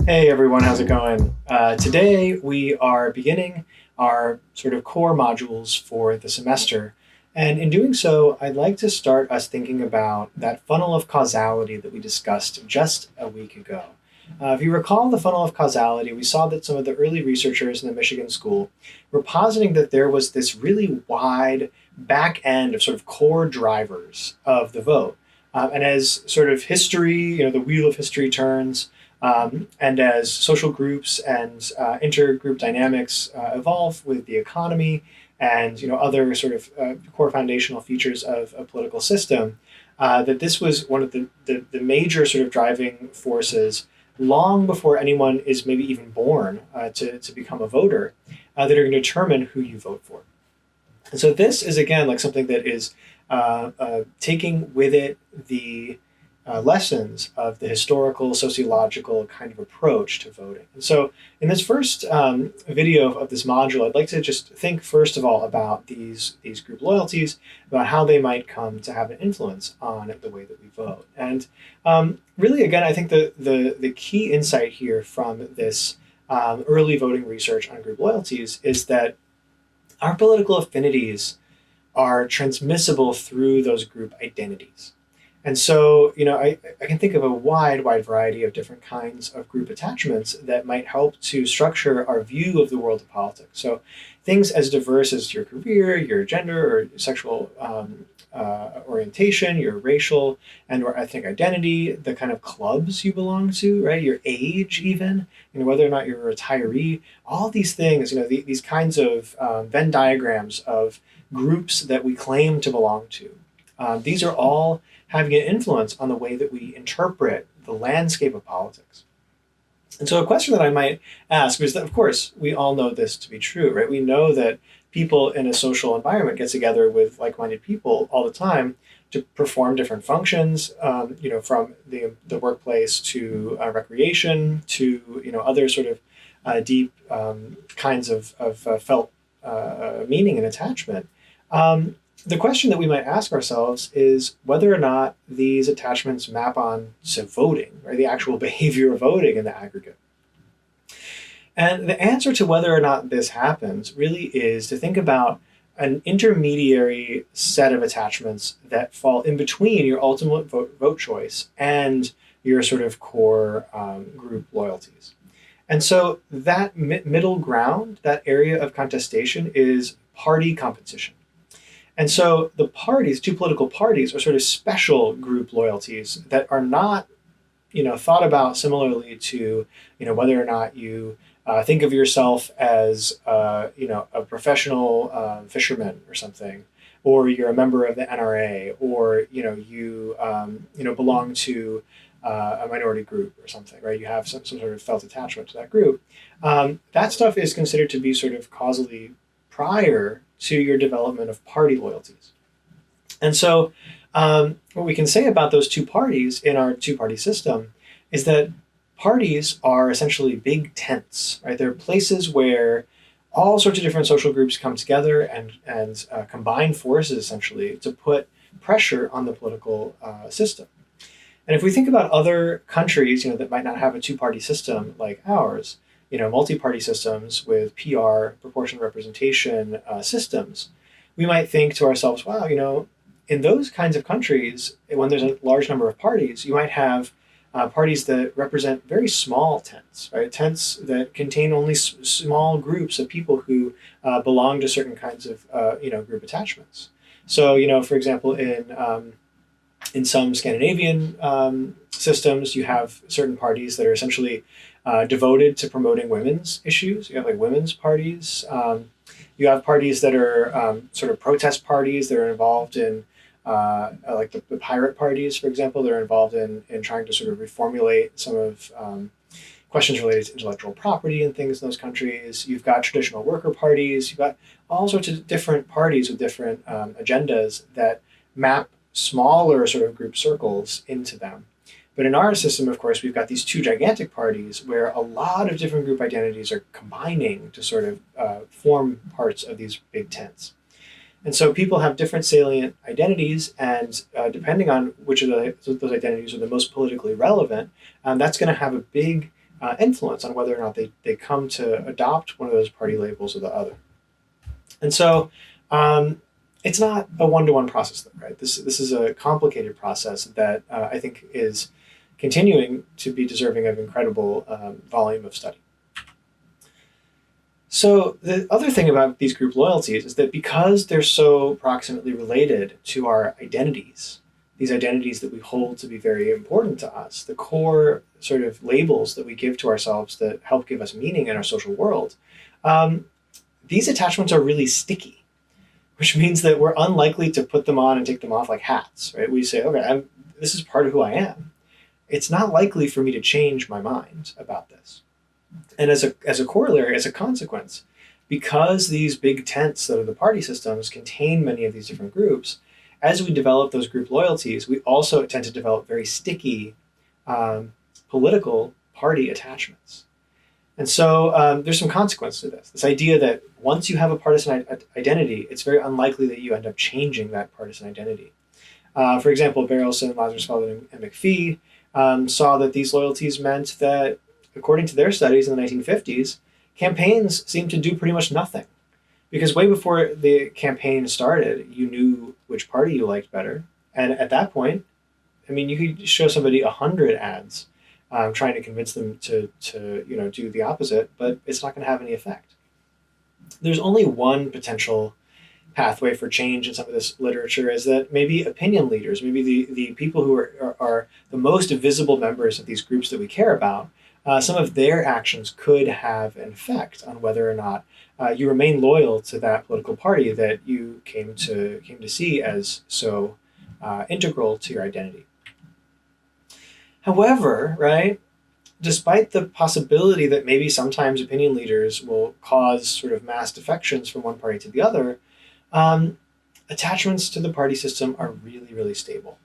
Hey everyone, how's it going? Today we are beginning our sort of core modules for the semester. And in doing so, I'd like to start us thinking about that funnel of causality that we discussed just a week ago. If you recall the funnel of causality, we saw that some of the early researchers in the Michigan school were positing that there was this really wide back end of sort of core drivers of the vote. And as sort of history, the wheel of history turns, and as social groups and intergroup dynamics evolve with the economy and other sort of core foundational features of a political system, that this was one of the major sort of driving forces long before anyone is maybe even born to become a voter that are going to determine who you vote for. And so this is again like something that is taking with it the lessons of the historical, sociological kind of approach to voting. And so, in this first video of this module, I'd like to just think first of all about these group loyalties, about how they might come to have an influence on the way that we vote. And really, again, I think the key insight here from this early voting research on group loyalties is that our political affinities are transmissible through those group identities. And so, I can think of a wide variety of different kinds of group attachments that might help to structure our view of the world of politics. So things as diverse as your career, your gender or sexual orientation, your racial and or ethnic identity, the kind of clubs you belong to, right? Your age even, whether or not you're a retiree, all these things, these kinds of Venn diagrams of groups that we claim to belong to. These are all having an influence on the way that we interpret the landscape of politics. And so a question that I might ask is that, of course, we all know this to be true, right? We know that people in a social environment get together with like-minded people all the time to perform different functions, from the workplace to recreation to, other sort of deep kinds of felt meaning and attachment. The question that we might ask ourselves is whether or not these attachments map on to voting, or the actual behavior of voting in the aggregate. And the answer to whether or not this happens really is to think about an intermediary set of attachments that fall in between your ultimate vote choice and your sort of core group loyalties. And so that middle ground, that area of contestation, is party competition. And so the parties, two political parties, are sort of special group loyalties that are not, thought about similarly to, whether or not you think of yourself as, a professional fisherman or something, or you're a member of the NRA, or you belong to a minority group or something, right? You have some sort of felt attachment to that group. That stuff is considered to be sort of causally prior to your development of party loyalties. And so what we can say about those two parties in our two-party system is that parties are essentially big tents, right? They're places where all sorts of different social groups come together and combine forces essentially to put pressure on the political system. And if we think about other countries, that might not have a two-party system like ours, multi-party systems with PR, proportional representation systems, we might think to ourselves, wow, in those kinds of countries, when there's a large number of parties, you might have parties that represent very small tents, right? Tents that contain only small groups of people who belong to certain kinds of, group attachments. So, for example, in some Scandinavian systems, you have certain parties that are essentially devoted to promoting women's issues. You have like women's parties. You have parties that are sort of protest parties that are involved in like the pirate parties, for example. They're involved in trying to sort of reformulate some of questions related to intellectual property and things in those countries. You've got traditional worker parties. You've got all sorts of different parties with different agendas that map smaller sort of group circles into them. But in our system, of course, we've got these two gigantic parties where a lot of different group identities are combining to sort of form parts of these big tents. And so people have different salient identities, and depending on which of those identities are the most politically relevant, that's going to have a big influence on whether or not they come to adopt one of those party labels or the other. And so it's not a one-to-one process, though, right? This is a complicated process that I think is continuing to be deserving of incredible volume of study. So the other thing about these group loyalties is that because they're so proximately related to our identities, these identities that we hold to be very important to us, the core sort of labels that we give to ourselves that help give us meaning in our social world, these attachments are really sticky, which means that we're unlikely to put them on and take them off like hats, right? We say, okay, this is part of who I am. It's not likely for me to change my mind about this. And as a corollary, as a consequence, because these big tents that are the party systems contain many of these different groups, as we develop those group loyalties, we also tend to develop very sticky political party attachments. And so there's some consequence to this. This idea that once you have a partisan identity, it's very unlikely that you end up changing that partisan identity. For example, Berelson, Lazarus Feldman, and McPhee saw that these loyalties meant that, according to their studies in the 1950s, campaigns seemed to do pretty much nothing. Because way before the campaign started, you knew which party you liked better. And at that point, I mean, you could show somebody 100 ads trying to convince them to do the opposite, but it's not going to have any effect. There's only one potential pathway for change in some of this literature, is that maybe opinion leaders, maybe the people who are the most visible members of these groups that we care about, some of their actions could have an effect on whether or not you remain loyal to that political party that you came to see as so integral to your identity. However, right, despite the possibility that maybe sometimes opinion leaders will cause sort of mass defections from one party to the other, attachments to the party system are really, really stable.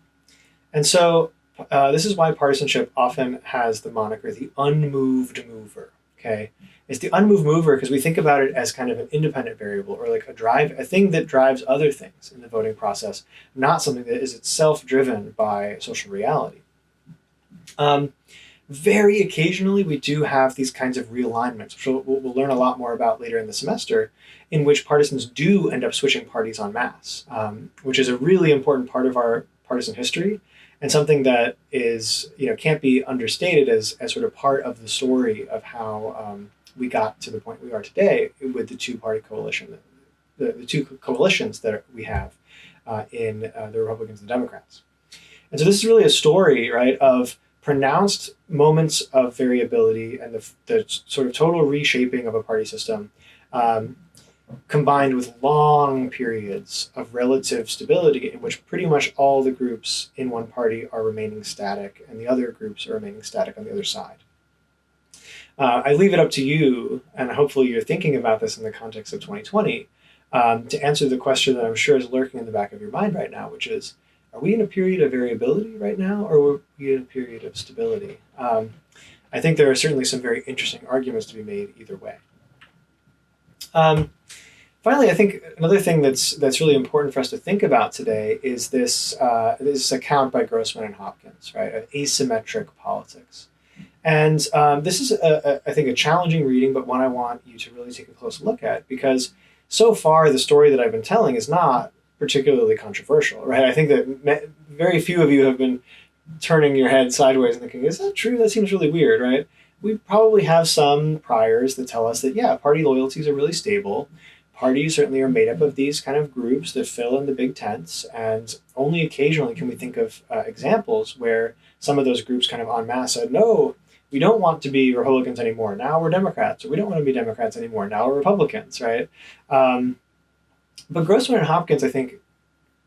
And so this is why partisanship often has the moniker the unmoved mover. Okay, it's the unmoved mover because we think about it as kind of an independent variable, or like a thing that drives other things in the voting process, not something that is itself driven by social reality. Very occasionally, we do have these kinds of realignments, which we'll learn a lot more about later in the semester, in which partisans do end up switching parties en masse, which is a really important part of our partisan history, and something that is, can't be understated as sort of part of the story of how we got to the point we are today with the two-party coalition, the two coalitions that we have in the Republicans and the Democrats. And so this is really a story, right, of pronounced moments of variability and the sort of total reshaping of a party system, combined with long periods of relative stability in which pretty much all the groups in one party are remaining static and the other groups are remaining static on the other side. I leave it up to you, and hopefully you're thinking about this in the context of 2020, to answer the question that I'm sure is lurking in the back of your mind right now, which is, are we in a period of variability right now, or are we in a period of stability? I think there are certainly some very interesting arguments to be made either way. Finally, I think another thing that's really important for us to think about today is this account by Grossman and Hopkins, right, of asymmetric politics. And this is, I think, a challenging reading, but one I want you to really take a close look at, because so far the story that I've been telling is not particularly controversial, right? I think that very few of you have been turning your head sideways and thinking, is that true? That seems really weird, right? We probably have some priors that tell us that, yeah, party loyalties are really stable. Parties certainly are made up of these kind of groups that fill in the big tents, and only occasionally can we think of examples where some of those groups kind of en masse said, no, we don't want to be Republicans anymore. Now we're Democrats. Or we don't want to be Democrats anymore. Now we're Republicans, right? But Grossman and Hopkins, I think,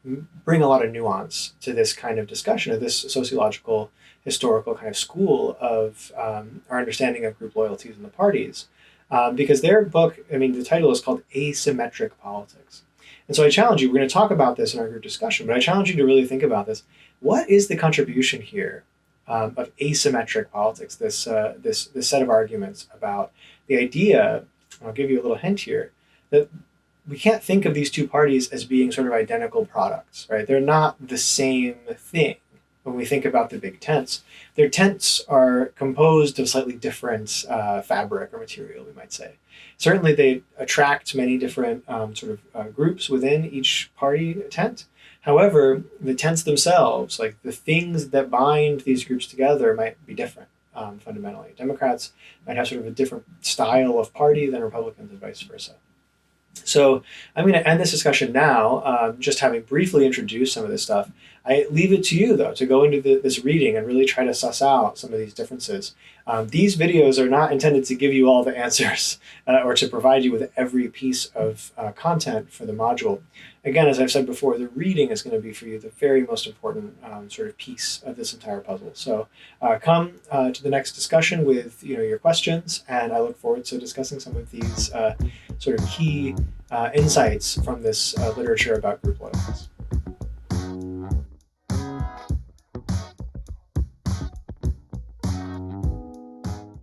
bring a lot of nuance to this kind of discussion, of this sociological, historical kind of school of our understanding of group loyalties in the parties. Because their book, the title is called Asymmetric Politics. And so I challenge you, we're going to talk about this in our group discussion, but I challenge you to really think about this. What is the contribution here of asymmetric politics, this set of arguments about the idea, and I'll give you a little hint here, that we can't think of these two parties as being sort of identical products, right? They're not the same thing. when we think about the big tents. Their tents are composed of slightly different fabric or material, we might say. Certainly, they attract many different groups within each party tent. However, the tents themselves, like the things that bind these groups together, might be different fundamentally. Democrats might have sort of a different style of party than Republicans, and vice versa. So I'm going to end this discussion now, just having briefly introduced some of this stuff. I leave it to you, though, to go into this reading and really try to suss out some of these differences. These videos are not intended to give you all the answers or to provide you with every piece of content for the module. Again, as I've said before, the reading is going to be for you the very most important sort of piece of this entire puzzle. So come to the next discussion with your questions, and I look forward to discussing some of these sort of key insights from this literature about group loyalties.